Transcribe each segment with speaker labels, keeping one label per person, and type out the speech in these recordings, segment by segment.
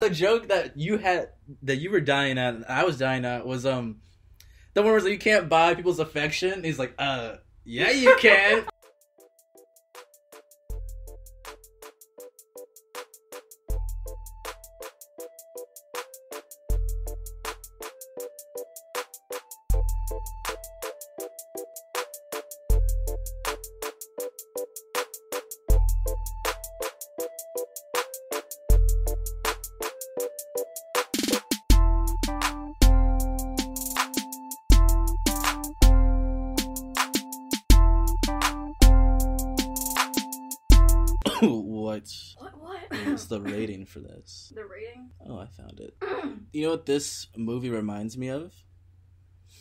Speaker 1: the joke that you were dying at, and I was dying at, was the one where it's like, you can't buy people's affection. And he's like, yeah, you can.
Speaker 2: What?
Speaker 1: What's the rating for this?
Speaker 2: The rating?
Speaker 1: Oh, I found it. You know what this movie reminds me of?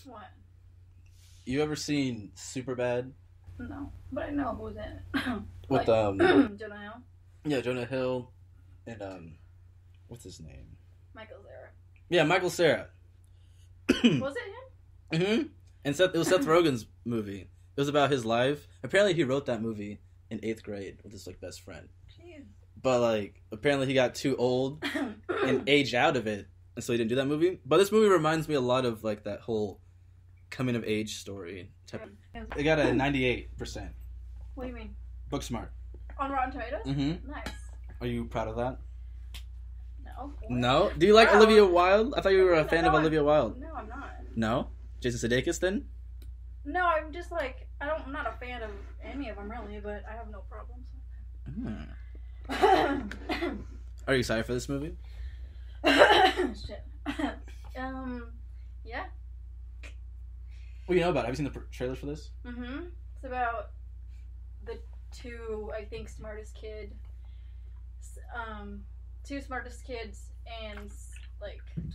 Speaker 2: What?
Speaker 1: You ever seen Superbad?
Speaker 2: No, but I know who's in it.
Speaker 1: With
Speaker 2: Jonah Hill?
Speaker 1: Yeah, Jonah Hill and what's his name?
Speaker 2: Michael Cera.
Speaker 1: Yeah, Michael Cera.
Speaker 2: Was it him?
Speaker 1: Mm-hmm. And it was Seth Rogen's movie. It was about his life. Apparently, he wrote that movie in 8th grade with his best friend.
Speaker 2: Jeez.
Speaker 1: But apparently he got too old and aged out of it, and so he didn't do that movie. But this movie reminds me a lot of that whole coming of age story. It got a 98%.
Speaker 2: What do you mean?
Speaker 1: Booksmart.
Speaker 2: On Rotten Tomatoes?
Speaker 1: Mm-hmm.
Speaker 2: Nice.
Speaker 1: Are you proud of that?
Speaker 2: No. What?
Speaker 1: No? Do you like Olivia Wilde? I thought you were a fan of Olivia Wilde.
Speaker 2: No, I'm not.
Speaker 1: No? Jason Sudeikis then?
Speaker 2: No, I'm just I'm not a fan of any of them really, but I have no problems.
Speaker 1: Are you excited for this movie?
Speaker 2: Shit. Yeah.
Speaker 1: What do you know about it? Have you seen the trailers for this?
Speaker 2: Mm-hmm. It's about the two smartest kids in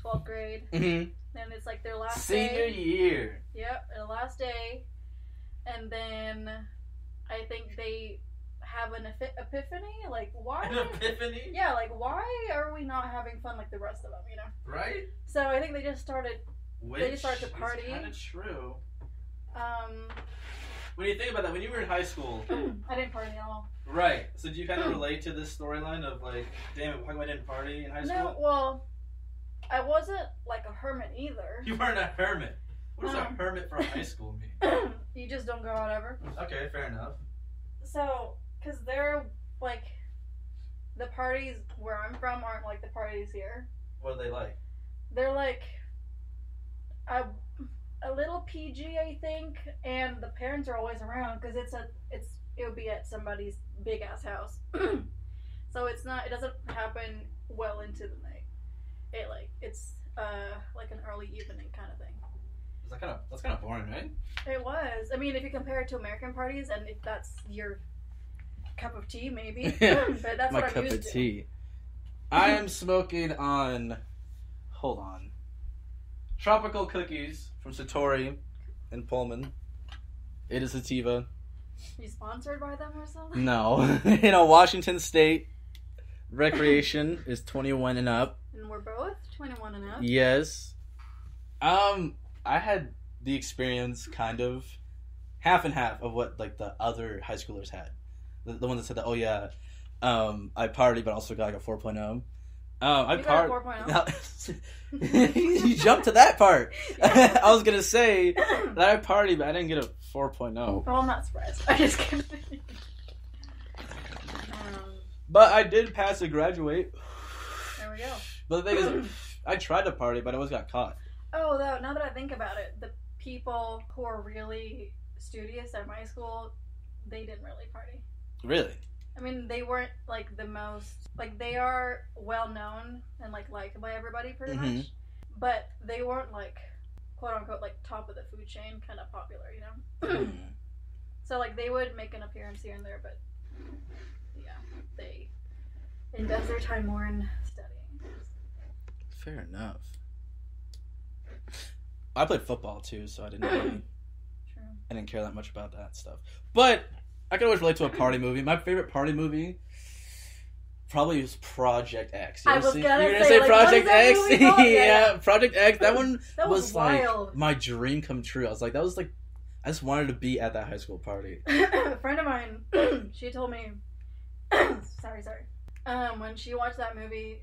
Speaker 2: 12th grade.
Speaker 1: Mm-hmm.
Speaker 2: Then it's their last
Speaker 1: Senior
Speaker 2: day.
Speaker 1: year.
Speaker 2: Yep, their last day. And then I think they have an epiphany. Why?
Speaker 1: An epiphany?
Speaker 2: Yeah, why are we not having fun like the rest of them, you know?
Speaker 1: Right?
Speaker 2: So I think they just started to party.
Speaker 1: Kind of true. When you think about that, when you were in high school...
Speaker 2: I didn't party at all. Right.
Speaker 1: So do you kind of relate to this storyline of damn it, how come I didn't party in high school?
Speaker 2: No, well, I wasn't a hermit either.
Speaker 1: You weren't a hermit. What does a hermit for high school mean?
Speaker 2: You just don't go out ever.
Speaker 1: Okay, fair enough.
Speaker 2: So, because they're, the parties where I'm from aren't like the parties here.
Speaker 1: What are they like?
Speaker 2: They're a little PG, I think, and the parents are always around because it would be at somebody's big ass house. So it doesn't happen well into the night. It's an early evening kind of thing.
Speaker 1: That's kind of boring, right?
Speaker 2: It was. I mean, if you compare it to American parties, and if that's your cup of tea, maybe. But that's
Speaker 1: my
Speaker 2: what I'm
Speaker 1: cup
Speaker 2: used
Speaker 1: of
Speaker 2: to.
Speaker 1: tea. I am smoking on. Hold on. Tropical cookies from Satori in Pullman. It is sativa.
Speaker 2: You sponsored by them or something?
Speaker 1: No. Washington State Recreation is 21 and up.
Speaker 2: And we're both 21 and up?
Speaker 1: Yes. I had the experience kind of half and half of what the other high schoolers had. The ones that said that, oh yeah, I partied but also got a 4.0. I
Speaker 2: got a 4.0?
Speaker 1: You jumped to that part. Yeah. I was gonna say that I partied but I didn't get a 4.0.
Speaker 2: Well, I'm not surprised. I just kidding.
Speaker 1: But I did pass and graduate.
Speaker 2: There we go.
Speaker 1: But the thing is, I tried to party, but I always got caught.
Speaker 2: Oh, now that I think about it, the people who are really studious at my school, they didn't really party.
Speaker 1: Really?
Speaker 2: I mean, they weren't the most they are well known and liked by everybody pretty much, but they weren't quote unquote top of the food chain kind of popular, you know. So they would make an appearance here and there, but yeah, they invest their time more in studying.
Speaker 1: Fair enough. I played football too, so I didn't really,
Speaker 2: True.
Speaker 1: I didn't care that much about that stuff. But I can always relate to a party movie. My favorite party movie probably was Project X.
Speaker 2: I was gonna
Speaker 1: say Project X?
Speaker 2: Yeah,
Speaker 1: Project X. That one was
Speaker 2: wild.
Speaker 1: My dream come true. I was that was I just wanted to be at that high school party.
Speaker 2: A friend of mine, she told me, sorry. When she watched that movie,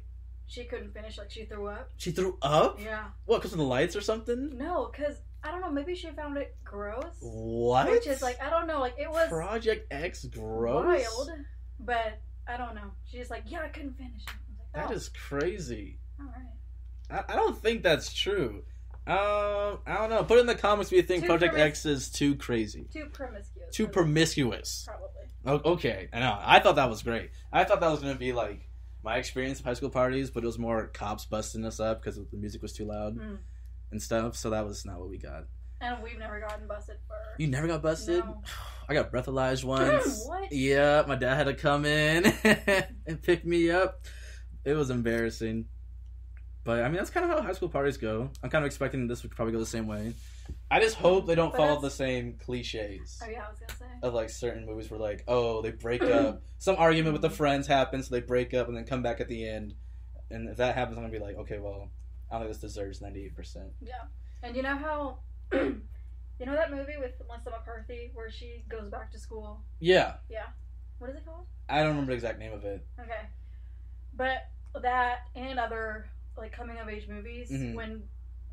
Speaker 2: she couldn't finish. Like, she threw up.
Speaker 1: She threw up?
Speaker 2: Yeah.
Speaker 1: What, because of the lights or something?
Speaker 2: No, because, I don't know, maybe she found it gross.
Speaker 1: What?
Speaker 2: Which is, like, I don't know, like, it was...
Speaker 1: Project X gross?
Speaker 2: Wild, but I don't know. She's just like, yeah, I couldn't finish it. I was like,
Speaker 1: That is crazy.
Speaker 2: Alright.
Speaker 1: I don't think that's true. I don't know. Put it in the comments if you think Project X is too crazy.
Speaker 2: Too promiscuous.
Speaker 1: Too promiscuous.
Speaker 2: Probably.
Speaker 1: Okay, I know. I thought that was great. I thought that was going to be, like, my experience of high school parties, but it was more cops busting us up because the music was too loud and stuff, so that was not what we got.
Speaker 2: And we've never gotten busted for...
Speaker 1: You never got busted?
Speaker 2: No.
Speaker 1: I got breathalyzed once.
Speaker 2: What?
Speaker 1: Yeah, my dad had to come in and pick me up. It was embarrassing. But, I mean, that's kind of how high school parties go. I'm kind of expecting this would probably go the same way. I just hope they don't follow the same cliches.
Speaker 2: Oh, yeah, I was going to say.
Speaker 1: Of, like, certain movies where, like, oh, they break up. Some argument with the friends happens, so they break up and then come back at the end. And if that happens, I'm going to be like, okay, well, I don't think this deserves 98%.
Speaker 2: Yeah. And you know how... you know that movie with Melissa McCarthy where she goes back to school?
Speaker 1: Yeah.
Speaker 2: Yeah. What is it called?
Speaker 1: I don't remember the exact name of it.
Speaker 2: Okay. But that and other, like, coming-of-age movies, when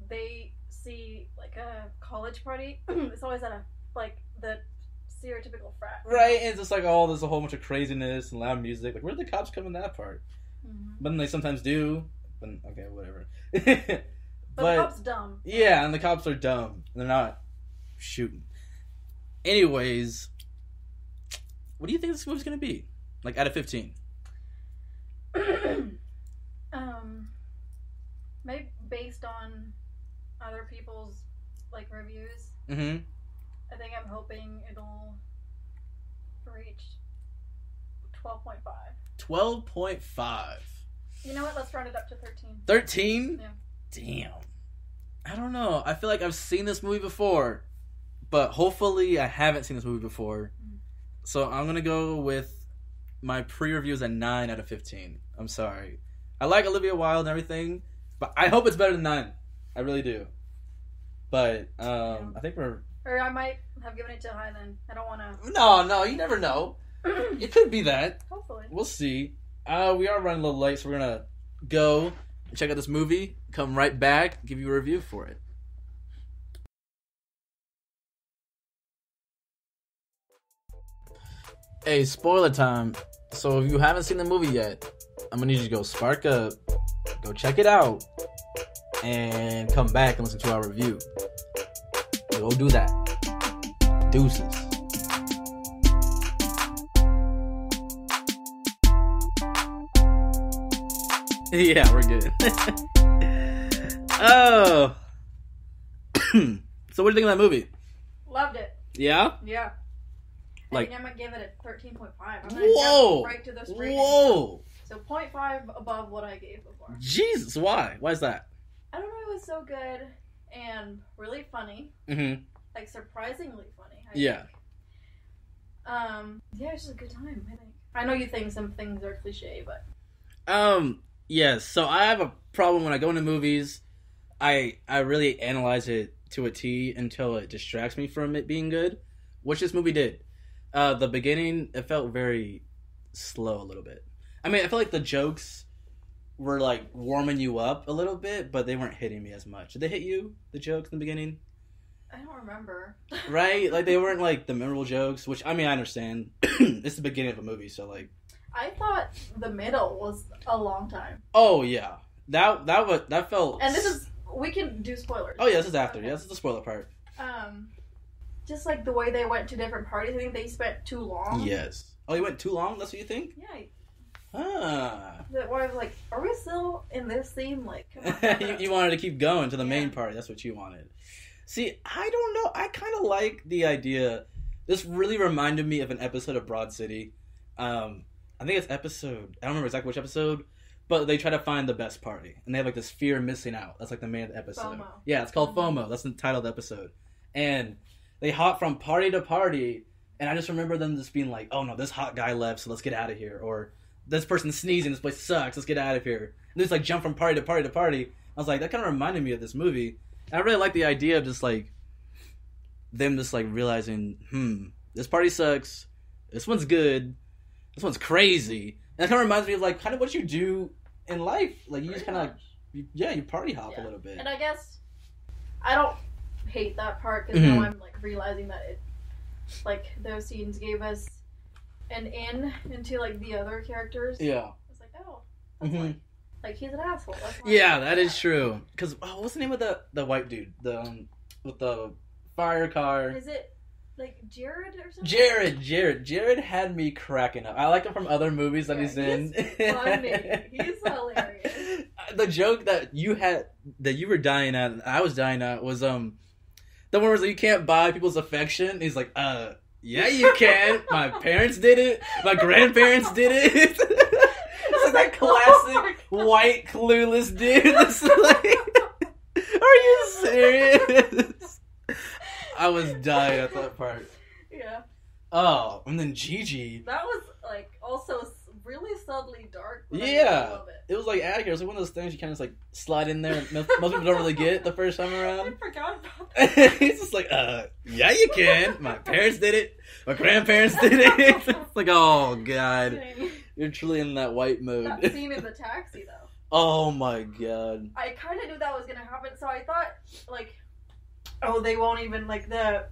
Speaker 2: they see, like, a college party, it's always at a, like, the stereotypical frat.
Speaker 1: Right, and it's just like, oh, there's a whole bunch of craziness and loud music. Like, where did the cops come in that part? But then they sometimes do. But, okay, whatever.
Speaker 2: But the cops dumb.
Speaker 1: Yeah, and the cops are dumb. They're not shooting. Anyways, what do you think this movie's going to be? Like, out of 15?
Speaker 2: Maybe based on other people's, like, reviews. I think I'm hoping it'll reach 12.5.
Speaker 1: 12.5.
Speaker 2: You know what? Let's round it up to 13.
Speaker 1: 13?
Speaker 2: Yeah.
Speaker 1: Damn. I don't know. I feel like I've seen this movie before, but hopefully I haven't seen this movie before. So I'm going to go with my pre-reviews at 9 out of 15. I'm sorry. I like Olivia Wilde and everything, but I hope it's better than 9. I really do. But I think we're...
Speaker 2: Or I might have given it too high then. I don't want to...
Speaker 1: No, you never know. It could be that.
Speaker 2: Hopefully.
Speaker 1: We'll see. We are running a little late, so we're going to go and check out this movie, come right back, give you a review for it. Hey, spoiler time. So if you haven't seen the movie yet, I'm going to need you to go spark up, go check it out, and come back and listen to our review. Go do that. Deuces. Yeah, we're good. Oh. So what do you think of that movie?
Speaker 2: Loved it.
Speaker 1: Yeah?
Speaker 2: Yeah.
Speaker 1: Like,
Speaker 2: I'm going to give it a 13.5. I'm going to
Speaker 1: whoa!
Speaker 2: jump right to this rating.
Speaker 1: Whoa!
Speaker 2: So 0.5 above what I gave before.
Speaker 1: Jesus, why? Why is that?
Speaker 2: I don't know, it was so good and really funny. Like, surprisingly funny, I think. Yeah, it's just a good time, I think. I know you think some things are cliche, but...
Speaker 1: Yes, so I have a problem when I go into movies. I really analyze it to a T until it distracts me from it being good, which this movie did. The beginning, it felt very slow a little bit. I mean, I felt like the jokes were, like, warming you up a little bit, but they weren't hitting me as much. Did they hit you, the jokes in the beginning?
Speaker 2: I don't remember.
Speaker 1: Right? Like, they weren't, like, the memorable jokes, which, I mean, I understand. It's the beginning of a movie, so, like...
Speaker 2: I thought the middle was a long time.
Speaker 1: Oh, yeah. That felt...
Speaker 2: And this is... We can do spoilers.
Speaker 1: Oh, yeah, this is after. Okay. Yeah, this is the spoiler part.
Speaker 2: Just, like, the way they went to different parties, I think they spent too long.
Speaker 1: Yes. Oh, you went too long? That's what you think?
Speaker 2: Yeah.
Speaker 1: Ah.
Speaker 2: Where I was like, are we still in this scene? Like, come on.
Speaker 1: you wanted to keep going to the main party. That's what you wanted. See, I don't know. I kind of like the idea. This really reminded me of an episode of Broad City. I think it's episode... I don't remember exactly which episode, but they try to find the best party. And they have, like, this fear of missing out. That's, like, the main episode.
Speaker 2: FOMO.
Speaker 1: Yeah, it's called FOMO. That's the title of the episode. And they hop from party to party, and I just remember them just being like, oh, no, this hot guy left, so let's get out of here. Or, this person's sneezing, this place sucks, let's get out of here. And they just, like, jump from party to party to party. I was like, that kind of reminded me of this movie. And I really like the idea of just, like, them just, like, realizing, this party sucks, this one's good, this one's crazy. And that kind of reminds me of, like, kind of what you do in life, like you just kind of
Speaker 2: much.
Speaker 1: you party hop a little bit.
Speaker 2: And I guess I don't hate that part because now I'm like realizing that it, like those scenes gave us an in into like the other characters.
Speaker 1: Yeah.
Speaker 2: It's like, oh, that's like he's an asshole. That's
Speaker 1: Yeah, that is true. Because what's the name of the white dude? The with the fire car.
Speaker 2: Is it like Jared or something?
Speaker 1: Jared had me cracking up. I like him from other movies that he's in.
Speaker 2: Funny. He's hilarious.
Speaker 1: The joke that you were dying at and I was dying at was the one where it's like, you can't buy people's affection. He's like, yeah you can. My parents did it. My grandparents did it. It's like that classic white clueless dude. It's like, are you serious? I was dying at that part.
Speaker 2: Yeah.
Speaker 1: Oh, and then Gigi.
Speaker 2: That was like also really subtly dark.
Speaker 1: Yeah.
Speaker 2: I love it.
Speaker 1: It was like accurate. It was like one of those things you kind of just like slide in there. Most people don't really get the first time around.
Speaker 2: I forgot about that.
Speaker 1: He's just like, yeah, you can. My parents did it. My grandparents did it. It's like, oh god,
Speaker 2: Dang.
Speaker 1: you're truly in that white mode.
Speaker 2: That scene in the taxi though.
Speaker 1: Oh my god.
Speaker 2: I kind of knew that was gonna happen, so I thought like, oh, they won't even like the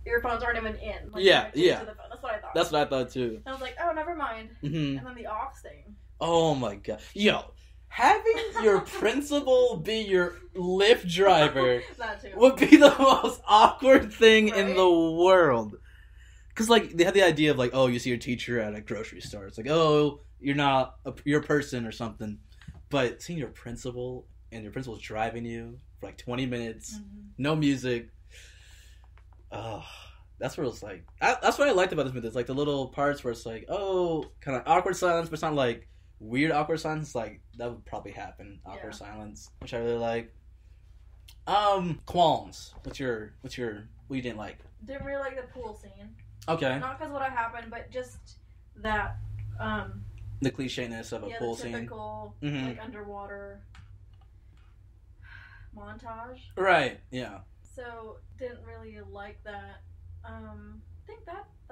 Speaker 2: earphones aren't even in. Like,
Speaker 1: Yeah.
Speaker 2: To the phone. That's what I thought.
Speaker 1: That's what I thought too.
Speaker 2: And I was like, oh, never mind.
Speaker 1: Mm-hmm.
Speaker 2: And then the aux thing.
Speaker 1: Oh my god. Yo, having your principal be your Lyft driver
Speaker 2: That too.
Speaker 1: would be the most awkward thing in
Speaker 2: Right?
Speaker 1: the world. Because, like, they had the idea of, like, oh, you see your teacher at a grocery store. It's like, oh, you're a person or something. But seeing your principal and your principal's driving you for, like, 20 minutes, no music. Oh, that's what it was like. That's what I liked about this movie. It's, like, the little parts where it's like, oh, kind of awkward silence, but it's not, like, weird awkward silence. It's like, that would probably happen. Awkward silence, which I really like. Qualms. What you didn't like?
Speaker 2: Didn't really like the pool scene.
Speaker 1: Okay.
Speaker 2: Not because what happened, but just that.
Speaker 1: The clichéness of a pool
Speaker 2: the
Speaker 1: scene.
Speaker 2: typical like underwater montage.
Speaker 1: Right. Yeah.
Speaker 2: So didn't really like that. I think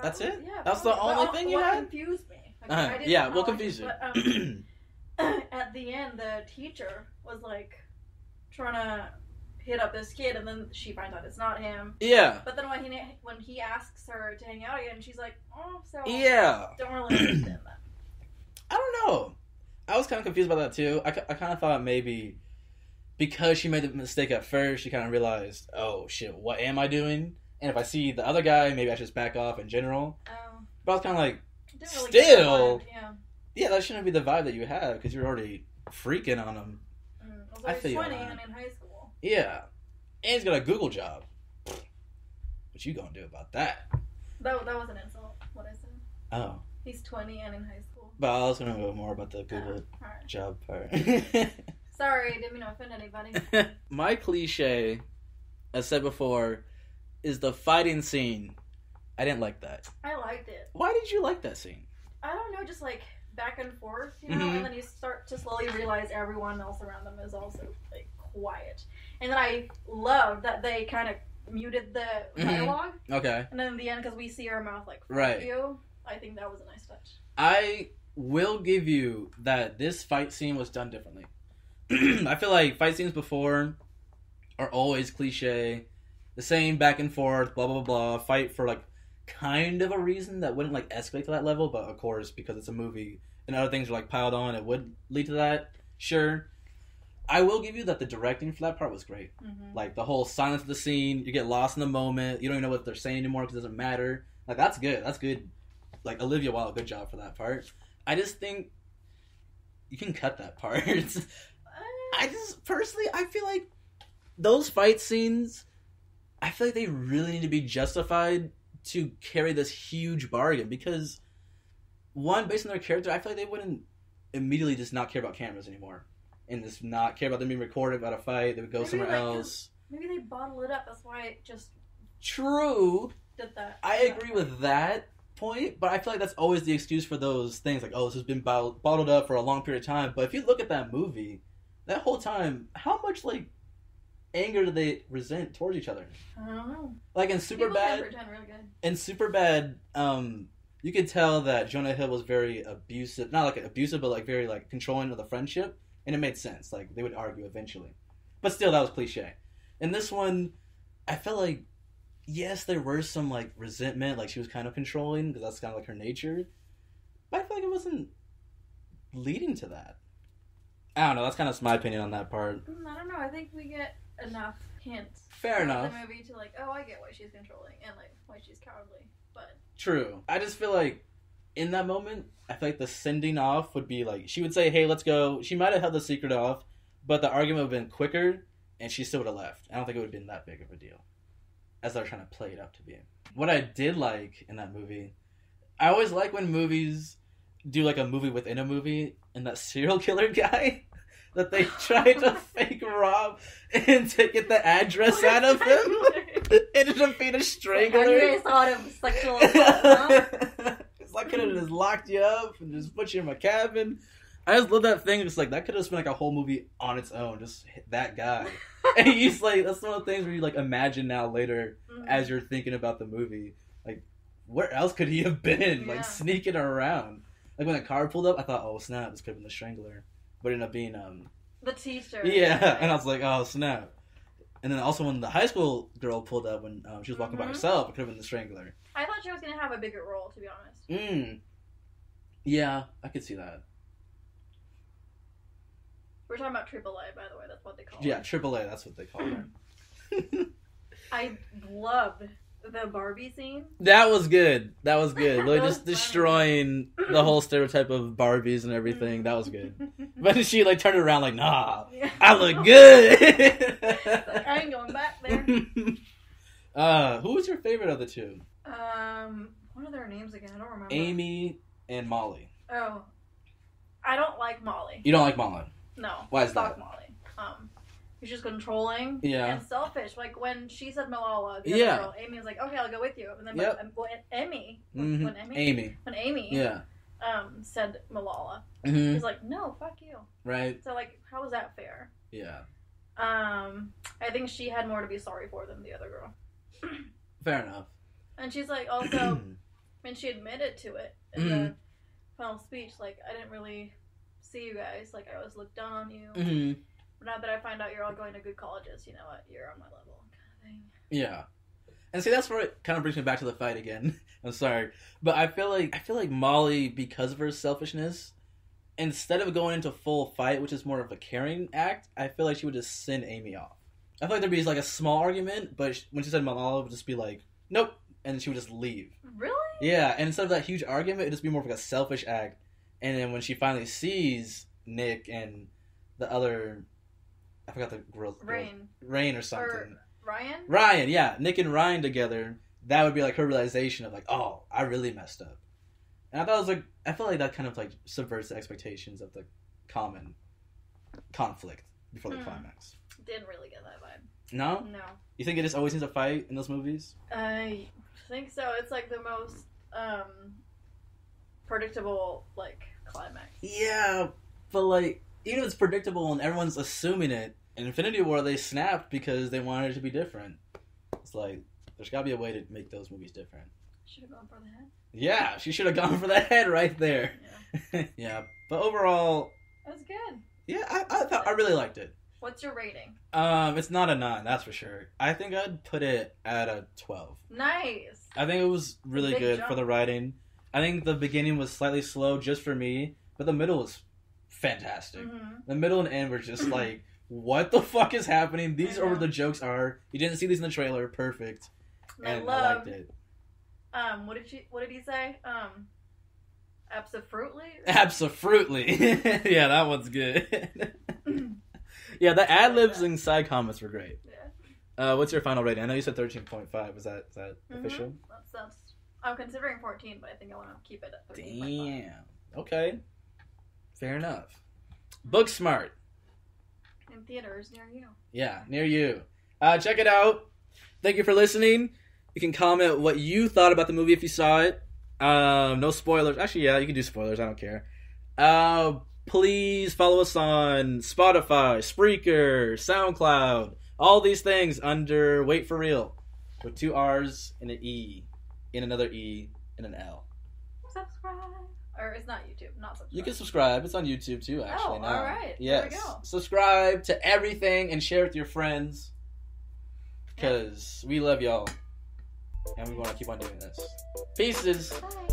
Speaker 1: That's
Speaker 2: was,
Speaker 1: it.
Speaker 2: Yeah.
Speaker 1: That's the only thing you
Speaker 2: what
Speaker 1: had.
Speaker 2: Confused me. Like, I didn't
Speaker 1: Yeah.
Speaker 2: know,
Speaker 1: What confused you?
Speaker 2: But, at the end, the teacher was like trying to hit up this kid, and then she finds out it's not him.
Speaker 1: Yeah.
Speaker 2: But then when he asks her to hang out again, she's like, "Oh, so
Speaker 1: Yeah.
Speaker 2: don't really understand that."
Speaker 1: I don't know. I was kind of confused about that too. I kind of thought maybe because she made the mistake at first, she kind of realized, oh shit, what am I doing? And if I see the other guy, maybe I should just back off in general. But I was kind of like,
Speaker 2: didn't really
Speaker 1: still,
Speaker 2: get that vibe,
Speaker 1: yeah, that shouldn't be the vibe that you have because you're already freaking on him.
Speaker 2: I was
Speaker 1: feel
Speaker 2: 20
Speaker 1: that.
Speaker 2: and in high school.
Speaker 1: Yeah, and he's got a Google job. What you gonna do about that?
Speaker 2: That was an insult. What I said.
Speaker 1: Oh.
Speaker 2: He's 20 and in high school.
Speaker 1: But I was gonna know more about the Google
Speaker 2: Alright.
Speaker 1: job part.
Speaker 2: Sorry, didn't mean to offend anybody.
Speaker 1: My cliche, as said before, is the fighting scene. I didn't like that.
Speaker 2: I liked it.
Speaker 1: Why did you like that scene?
Speaker 2: I don't know, just like back and forth, you know, and then you start to slowly realize everyone else around them is also like quiet. And then I loved that they kind of muted the dialogue.
Speaker 1: Okay.
Speaker 2: And then in the end, because we see her mouth like
Speaker 1: Right.
Speaker 2: you, I think that was a nice touch.
Speaker 1: I will give you that this fight scene was done differently. I feel like fight scenes before are always cliche, the same back and forth, blah blah blah, fight for like kind of a reason that wouldn't like escalate to that level, but of course because it's a movie and other things are like piled on, it would lead to that. Sure. I will give you that the directing for that part was great. Like the whole silence of the scene, you get lost in the moment, you don't even know what they're saying anymore because it doesn't matter. Like that's good. That's good. Like Olivia Wilde, good job for that part. I just think you can cut that part. I just personally, I feel like those fight scenes, I feel like they really need to be justified to carry this huge bargain because one, based on their character, I feel like they wouldn't immediately just not care about cameras anymore and just not care about them being recorded about a fight. They would go somewhere else.
Speaker 2: Maybe they bottle it up. That's why it just
Speaker 1: true.
Speaker 2: Did that.
Speaker 1: I agree with that point, but I feel like that's always the excuse for those things. Like, oh, this has been bottled up for a long period of time. But if you look at that movie, that whole time, how much like anger do they resent towards each other?
Speaker 2: I don't know.
Speaker 1: Like in Superbad,
Speaker 2: pretend real good.
Speaker 1: in Superbad, you could tell that Jonah Hill was very abusive, not like abusive, but like very like controlling of the friendship, and it made sense. Like they would argue eventually, but still that was cliche. In this one, I felt like yes, there were some like resentment, like she was kind of controlling because that's kind of like her nature, but I feel like it wasn't leading to that. I don't know. That's kind of my opinion on that part.
Speaker 2: I don't know. I think we get enough hints.
Speaker 1: Fair enough.
Speaker 2: The movie to like, oh, I get why she's controlling and like why she's cowardly. But
Speaker 1: true. I just feel like in that moment, I feel like the sending off would be like she would say, "Hey, let's go." She might have held the secret off, but the argument would have been quicker, and she still would have left. I don't think it would have been that big of a deal, as they're trying to play it up to be. What I did like in that movie, I always like when movies do like a movie within a movie, and that serial killer guy that they tried to fake rob and to get the address out of him ended up being a strangler.
Speaker 2: You guys thought it was sexual assault, huh?
Speaker 1: It's like could have just locked you up and just put you in my cabin. I just love that thing. It's like that could have been like a whole movie on its own. Just that guy, and he's like that's one of the things where you like imagine now later as you're thinking about the movie. Like, where else could he have been?
Speaker 2: Yeah.
Speaker 1: Like sneaking around. Like when the car pulled up, I thought, oh snap, this could have been the strangler, but it ended up being
Speaker 2: the teacher.
Speaker 1: Yeah, and I was like, oh snap. And then also when the high school girl pulled up when she was walking by herself, it could have been the strangler.
Speaker 2: I thought she was gonna have a bigger role, to be honest.
Speaker 1: Yeah, I could see that.
Speaker 2: We're talking about AAA, by the way. That's what they call it.
Speaker 1: Yeah, AAA. That's what they call her.
Speaker 2: I loved the Barbie scene.
Speaker 1: That was good. Really
Speaker 2: That was
Speaker 1: just destroying the whole stereotype of Barbies and everything. That was good. But she like turned it around like, nah,
Speaker 2: yeah.
Speaker 1: I look good.
Speaker 2: Like, I ain't going back there.
Speaker 1: Who was your favorite of the two?
Speaker 2: What are their names again? I don't remember.
Speaker 1: Amy and Molly.
Speaker 2: Oh, I don't like Molly.
Speaker 1: You don't like Molly?
Speaker 2: No.
Speaker 1: Why is
Speaker 2: Fuck
Speaker 1: that?
Speaker 2: Molly. She's just controlling
Speaker 1: and
Speaker 2: selfish. Like when she said Malala, the
Speaker 1: yeah.
Speaker 2: other girl, Amy was like, "Okay, I'll go with you." And then when Amy,
Speaker 1: yeah,
Speaker 2: said Malala,
Speaker 1: mm-hmm.
Speaker 2: he's like, "No, fuck you."
Speaker 1: Right.
Speaker 2: So like, how is that fair?
Speaker 1: Yeah.
Speaker 2: I think she had more to be sorry for than the other girl.
Speaker 1: Fair enough.
Speaker 2: And she's like, also, when she admitted to it in the final speech, like, I didn't really see you guys. Like, I always looked down on you.
Speaker 1: Mm-hmm.
Speaker 2: But now that I find out you're all going to good colleges, you know what? You're on my level, kind of thing.
Speaker 1: Yeah. And see, that's where it kind of brings me back to the fight again. I'm sorry. But I feel like Molly, because of her selfishness, instead of going into full fight, which is more of a caring act, I feel like she would just send Amy off. I feel like there'd be like a small argument, but when she said Malala, it would just be like, nope, and she would just leave.
Speaker 2: Really?
Speaker 1: Yeah, and instead of that huge argument, it'd just be more of like a selfish act. And then when she finally sees Nick and the other, I forgot the girl. Rain or something.
Speaker 2: Or Ryan?
Speaker 1: Ryan, yeah. Nick and Ryan together, that would be like her realization of like, oh, I really messed up. And I thought it was like, I feel like that kind of like subverts the expectations of the common conflict before the climax.
Speaker 2: Didn't really get that vibe.
Speaker 1: No?
Speaker 2: No.
Speaker 1: You think it just always needs a fight in those movies?
Speaker 2: I think so. It's like the most predictable like climax.
Speaker 1: Yeah, but like even if it's predictable and everyone's assuming it, in Infinity War they snapped because they wanted it to be different. It's like there's got to be a way to make those movies different.
Speaker 2: Should have gone for the head.
Speaker 1: Yeah, she should have gone for the head right there.
Speaker 2: Yeah.
Speaker 1: Yeah, but overall,
Speaker 2: That was good.
Speaker 1: yeah, I really liked it.
Speaker 2: What's your rating?
Speaker 1: It's not a 9, that's for sure. I think I'd put it at a 12.
Speaker 2: Nice.
Speaker 1: I think it was really
Speaker 2: Big
Speaker 1: good
Speaker 2: jump.
Speaker 1: for the writing. I think the beginning was slightly slow just for me, but the middle was fantastic.
Speaker 2: Mm-hmm.
Speaker 1: The middle and end were just like, what the fuck is happening? These are where the jokes are. You didn't see these in the trailer. Perfect. And I liked it.
Speaker 2: What did he say? Absolutely?
Speaker 1: Absolutely. Yeah, that one's good. Yeah, the ad-libs and side comments were great.
Speaker 2: Yeah.
Speaker 1: What's your final rating? I know you said 13.5. Is that official?
Speaker 2: That's I'm considering 14, but I think I want to keep it at 13.5.
Speaker 1: Damn. Okay. Fair enough. Booksmart.
Speaker 2: In theaters near you.
Speaker 1: Yeah, near you. Check it out. Thank you for listening. You can comment what you thought about the movie if you saw it. No spoilers. Actually, yeah, you can do spoilers. I don't care. Please follow us on Spotify, Spreaker, SoundCloud, all these things under Wait For Real with 2 R's and an E, and another E, and an L.
Speaker 2: Or it's not YouTube, not subscribe.
Speaker 1: You can subscribe. It's on YouTube too, actually.
Speaker 2: Oh,
Speaker 1: now.
Speaker 2: all right.
Speaker 1: Yes.
Speaker 2: There we go.
Speaker 1: Subscribe to everything and share with your friends. Because we love y'all. And we want to keep on doing this. Pieces.
Speaker 2: Bye.